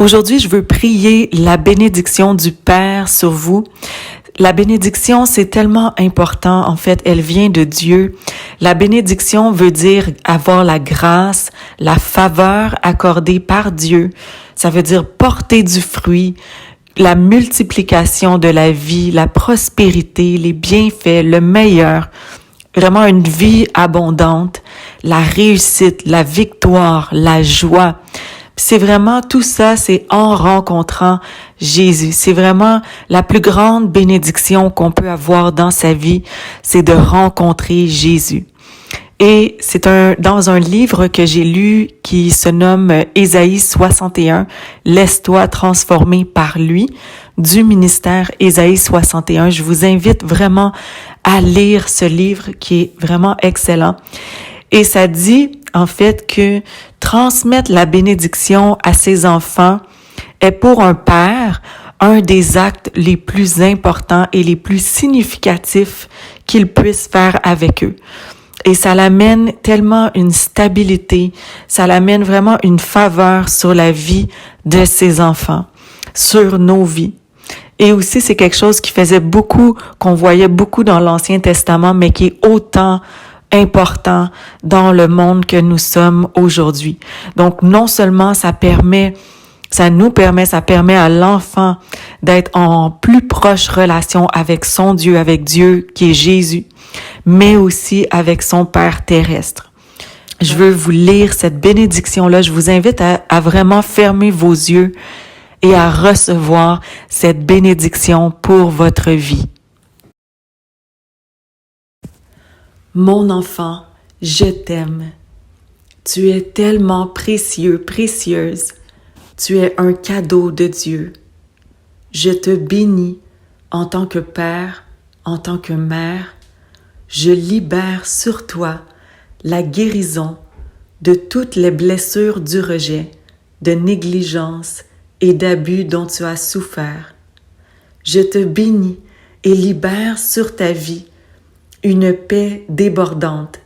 Aujourd'hui, je veux prier la bénédiction du Père sur vous. La bénédiction, c'est tellement important. En fait, elle vient de Dieu. La bénédiction veut dire avoir la grâce, la faveur accordée par Dieu. Ça veut dire porter du fruit, la multiplication de la vie, la prospérité, les bienfaits, le meilleur. Vraiment une vie abondante, la réussite, la victoire, la joie. C'est vraiment tout ça, c'est en rencontrant Jésus. C'est vraiment la plus grande bénédiction qu'on peut avoir dans sa vie, c'est de rencontrer Jésus. Et c'est dans un livre que j'ai lu qui se nomme Ésaïe 61, Laisse-toi transformer par lui, du ministère Ésaïe 61. Je vous invite vraiment à lire ce livre qui est vraiment excellent. Et ça dit, en fait, que transmettre la bénédiction à ses enfants est pour un père un des actes les plus importants et les plus significatifs qu'il puisse faire avec eux. Et ça l'amène tellement une stabilité, ça l'amène vraiment une faveur sur la vie de ses enfants, sur nos vies. Et aussi, c'est quelque chose qu'on voyait beaucoup dans l'Ancien Testament, mais qui est autant important dans le monde que nous sommes aujourd'hui. Donc, non seulement ça permet à l'enfant d'être en plus proche relation avec son Dieu, avec Dieu qui est Jésus, mais aussi avec son Père terrestre. Je veux vous lire cette bénédiction-là. Je vous invite à vraiment fermer vos yeux et à recevoir cette bénédiction pour votre vie. Mon enfant, je t'aime. Tu es tellement précieux, précieuse. Tu es un cadeau de Dieu. Je te bénis en tant que père, en tant que mère. Je libère sur toi la guérison de toutes les blessures du rejet, de négligence et d'abus dont tu as souffert. Je te bénis et libère sur ta vie une paix débordante,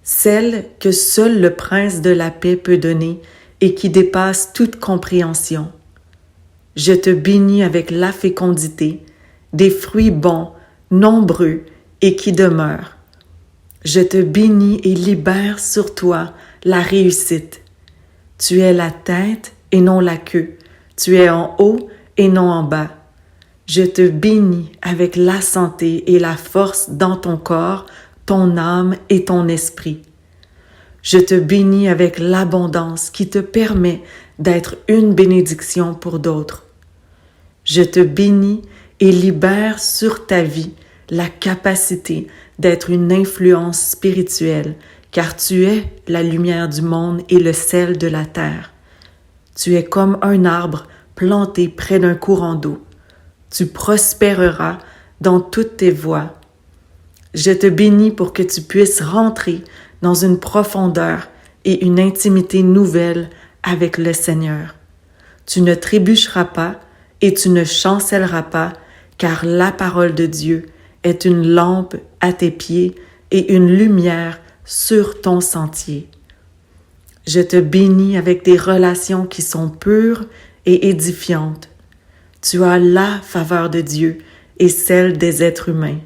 celle que seul le Prince de la paix peut donner et qui dépasse toute compréhension. Je te bénis avec la fécondité, des fruits bons, nombreux et qui demeurent. Je te bénis et libère sur toi la réussite. Tu es la tête et non la queue. Tu es en haut et non en bas. Je te bénis avec la santé et la force dans ton corps, ton âme et ton esprit. Je te bénis avec l'abondance qui te permet d'être une bénédiction pour d'autres. Je te bénis et libère sur ta vie la capacité d'être une influence spirituelle, car tu es la lumière du monde et le sel de la terre. Tu es comme un arbre planté près d'un courant d'eau. Tu prospéreras dans toutes tes voies. Je te bénis pour que tu puisses rentrer dans une profondeur et une intimité nouvelle avec le Seigneur. Tu ne trébucheras pas et tu ne chancelleras pas, car la parole de Dieu est une lampe à tes pieds et une lumière sur ton sentier. Je te bénis avec des relations qui sont pures et édifiantes. Tu as la faveur de Dieu et celle des êtres humains.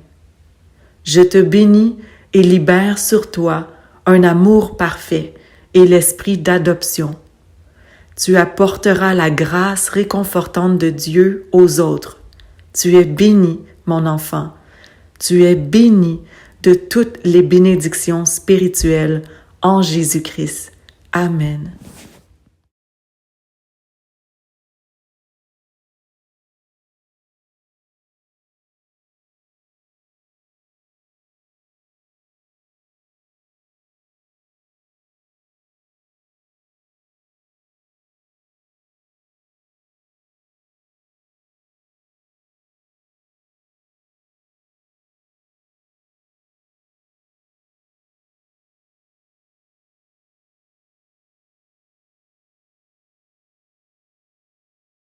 Je te bénis et libère sur toi un amour parfait et l'esprit d'adoption. Tu apporteras la grâce réconfortante de Dieu aux autres. Tu es béni, mon enfant. Tu es béni de toutes les bénédictions spirituelles en Jésus-Christ. Amen.